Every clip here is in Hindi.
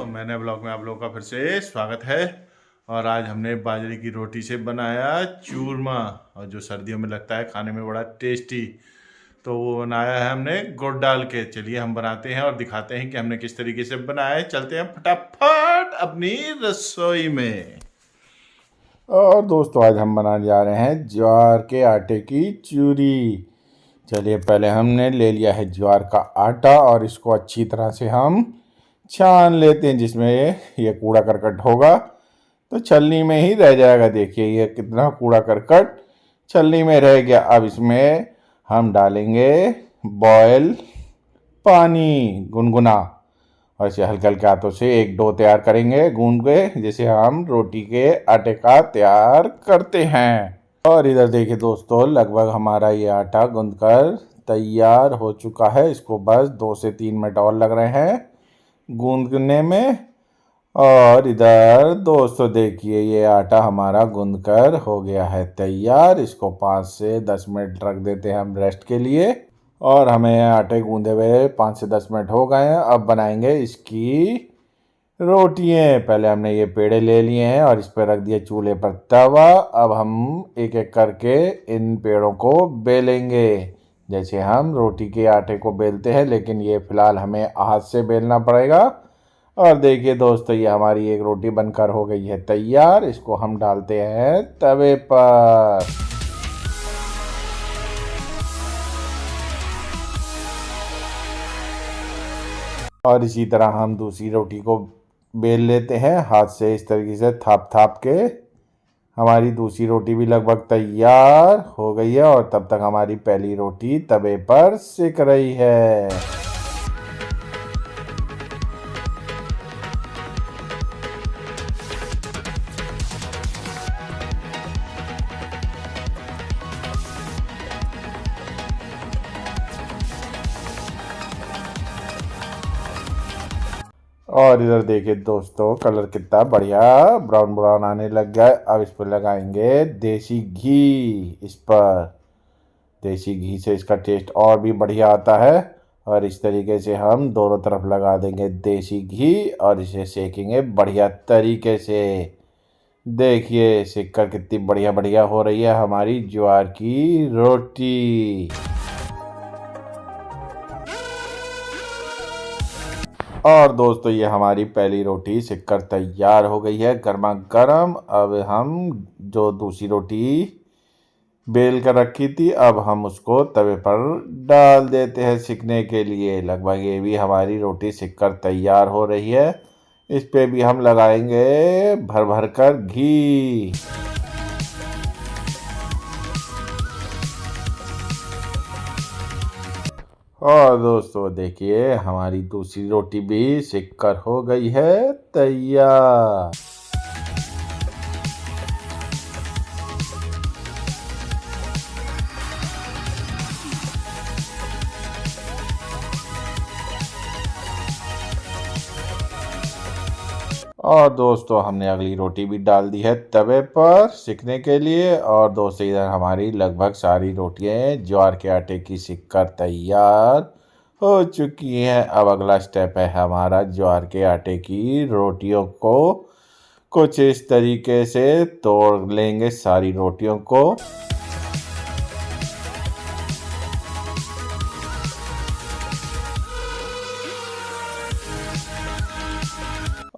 मैंने ब्लॉग में आप लोगों का फिर से स्वागत है। और आज हमने बाजरे की रोटी से बनाया चूरमा, और जो सर्दियों में लगता है खाने में बड़ा टेस्टी। तो वो बनाया है हमने गुड़ डाल के। चलिए हम बनाते हैं और दिखाते हैं कि हमने किस तरीके से बनाया है। चलते हैं फटाफट अपनी रसोई में। और दोस्तों आज हम बनाने जा रहे हैं ज्वार के आटे की चूरी। चलिए पहले हमने ले लिया है ज्वार का आटा और इसको अच्छी तरह से हम छान लेते हैं, जिसमें ये कूड़ा करकट होगा तो छलनी में ही रह जाएगा। देखिए ये कितना कूड़ा करकट छलनी में रह गया। अब इसमें हम डालेंगे बॉयल पानी गुनगुना, और इसे हल्के हल्के हाथों से एक डो तैयार करेंगे गूंद के, जैसे हम रोटी के आटे का तैयार करते हैं। और इधर देखिए दोस्तों, लगभग हमारा ये आटा गूंदकर तैयार हो चुका है। इसको बस 2 से 3 मिनट और लग रहे हैं गूंदने में। और इधर दोस्तों देखिए ये आटा हमारा गूंदकर हो गया है तैयार। इसको 5 से 10 मिनट रख देते हैं हम रेस्ट के लिए। और हमें आटे गूंदे हुए 5 से 10 मिनट हो गए हैं। अब बनाएंगे इसकी रोटियां। पहले हमने ये पेड़े ले लिए हैं और इस पर रख दिया चूल्हे पर तवा। अब हम एक एक करके इन पेड़ों को बेलेंगे, जैसे हम रोटी के आटे को बेलते हैं, लेकिन ये फिलहाल हमें हाथ से बेलना पड़ेगा। और देखिए दोस्तों, ये हमारी एक रोटी बनकर हो गई है तैयार। इसको हम डालते हैं तवे पर। और इसी तरह हम दूसरी रोटी को बेल लेते हैं हाथ से, इस तरीके से थाप थाप के। हमारी दूसरी रोटी भी लगभग तैयार हो गई है और तब तक हमारी पहली रोटी तवे पर सिक रही है। और इधर देखिए दोस्तों, कलर कितना बढ़िया ब्राउन ब्राउन आने लग गया है। अब इस पर लगाएंगे देसी घी। इस पर देसी घी से इसका टेस्ट और भी बढ़िया आता है। और इस तरीके से हम दोनों तरफ लगा देंगे देसी घी और इसे सेकेंगे बढ़िया तरीके से। देखिए सेककर कितनी बढ़िया बढ़िया हो रही है हमारी ज्वार की रोटी। और दोस्तों ये हमारी पहली रोटी सिककर तैयार हो गई है गर्मा गर्म। अब हम जो दूसरी रोटी बेल कर रखी थी, अब हम उसको तवे पर डाल देते हैं सिकने के लिए। लगभग ये भी हमारी रोटी सिककर तैयार हो रही है। इस पे भी हम लगाएंगे भर भर कर घी। और दोस्तों देखिए हमारी दूसरी रोटी भी सिककर हो गई है तैयार। और दोस्तों हमने अगली रोटी भी डाल दी है तवे पर सिकने के लिए। और दोस्तों इधर हमारी लगभग सारी रोटियां ज्वार के आटे की सिककर तैयार हो चुकी हैं। अब अगला स्टेप है हमारा ज्वार के आटे की रोटियों को कुछ इस तरीके से तोड़ लेंगे सारी रोटियों को।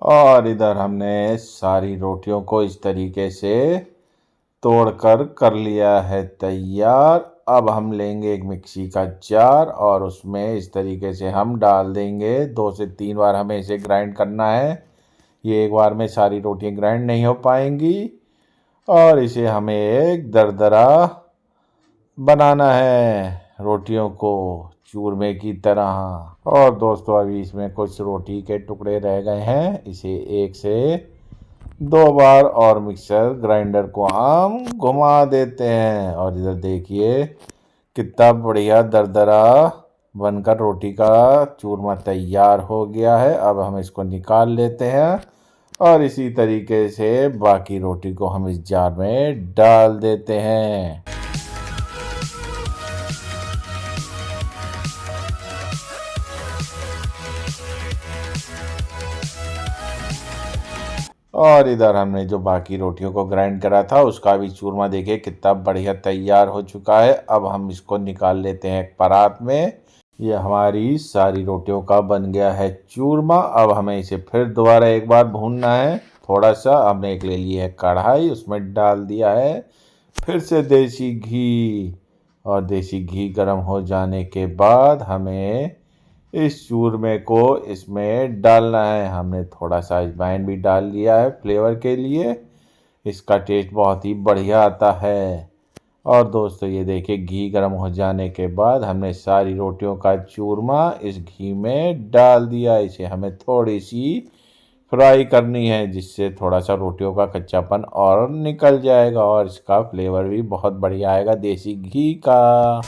और इधर हमने सारी रोटियों को इस तरीके से तोड़कर कर लिया है तैयार। अब हम लेंगे एक मिक्सी का जार और उसमें इस तरीके से हम डाल देंगे। 2 से 3 बार हमें इसे ग्राइंड करना है। ये एक बार में सारी रोटियां ग्राइंड नहीं हो पाएंगी। और इसे हमें एक दरदरा बनाना है रोटियों को चूरमे की तरह। और दोस्तों अभी इसमें कुछ रोटी के टुकड़े रह गए हैं। इसे 1 से 2 बार और मिक्सर ग्राइंडर को हम घुमा देते हैं। और इधर देखिए कितना बढ़िया दरदरा बनकर रोटी का चूरमा तैयार हो गया है। अब हम इसको निकाल लेते हैं और इसी तरीके से बाकी रोटी को हम इस जार में डाल देते हैं। और इधर हमने जो बाकी रोटियों को ग्राइंड करा था उसका भी चूरमा देखिए कितना बढ़िया तैयार हो चुका है। अब हम इसको निकाल लेते हैं एक परात में। ये हमारी सारी रोटियों का बन गया है चूरमा। अब हमें इसे फिर दोबारा एक बार भूनना है। थोड़ा सा हमने एक ले ली है कढ़ाई, उसमें डाल दिया है फिर से देसी घी। और देसी घी गर्म हो जाने के बाद हमें इस चूरमे को इसमें डालना है। हमने थोड़ा सा अजवाइन भी डाल लिया है फ्लेवर के लिए, इसका टेस्ट बहुत ही बढ़िया आता है। और दोस्तों ये देखिए घी गर्म हो जाने के बाद हमने सारी रोटियों का चूरमा इस घी में डाल दिया। इसे हमें थोड़ी सी फ्राई करनी है जिससे थोड़ा सा रोटियों का कच्चापन और निकल जाएगा और इसका फ्लेवर भी बहुत बढ़िया आएगा देसी घी का।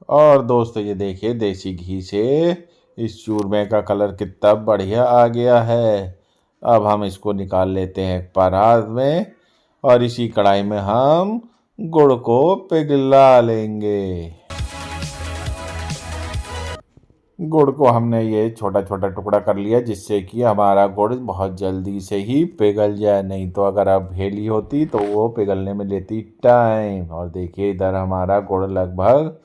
और दोस्तों ये देखिए देसी घी से इस चूरमे का कलर कितना बढ़िया आ गया है। अब हम इसको निकाल लेते हैं परात में और इसी कढ़ाई में हम गुड़ को पिघला लेंगे। गुड़ को हमने ये छोटा छोटा टुकड़ा कर लिया जिससे कि हमारा गुड़ बहुत जल्दी से ही पिघल जाए, नहीं तो अगर अब हेली होती तो वो पिघलने में लेती टाइम। और देखिए इधर हमारा गुड़ लगभग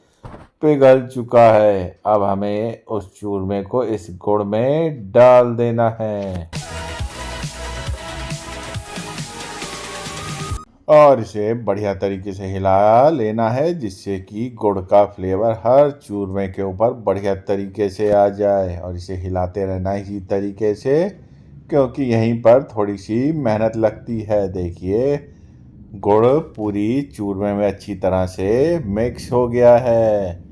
पिघल चुका है। अब हमें उस चूरमे को इस गुड़ में डाल देना है और इसे बढ़िया तरीके से हिला लेना है जिससे कि गुड़ का फ्लेवर हर चूरमे के ऊपर बढ़िया तरीके से आ जाए। और इसे हिलाते रहना इसी तरीके से क्योंकि यहीं पर थोड़ी सी मेहनत लगती है। देखिए गुड़ पूरी चूरमे में अच्छी तरह से मिक्स हो गया है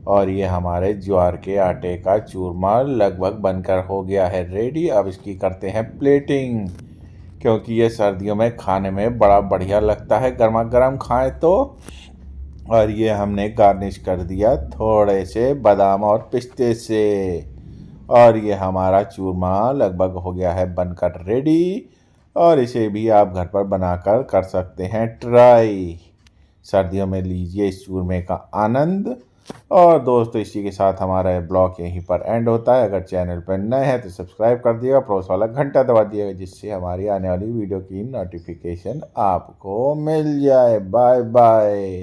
और ये हमारे ज्वार के आटे का चूरमा लगभग बनकर हो गया है रेडी। अब इसकी करते हैं प्लेटिंग क्योंकि ये सर्दियों में खाने में बड़ा बढ़िया लगता है गर्मा गर्म खाएं तो। और ये हमने गार्निश कर दिया थोड़े से बादाम और पिस्ते से। और ये हमारा चूरमा लगभग हो गया है बनकर रेडी और इसे भी आप घर पर बनाकर कर सकते हैं ट्राई। सर्दियों में लीजिए इस चूरमे का आनंद। और दोस्तों इसी के साथ हमारा ब्लॉग यहीं पर एंड होता है। अगर चैनल पर नए हैं तो सब्सक्राइब कर दिएगा, पड़ोस वाला घंटा दबा दिएगा जिससे हमारी आने वाली वीडियो की नोटिफिकेशन आपको मिल जाए। Bye bye.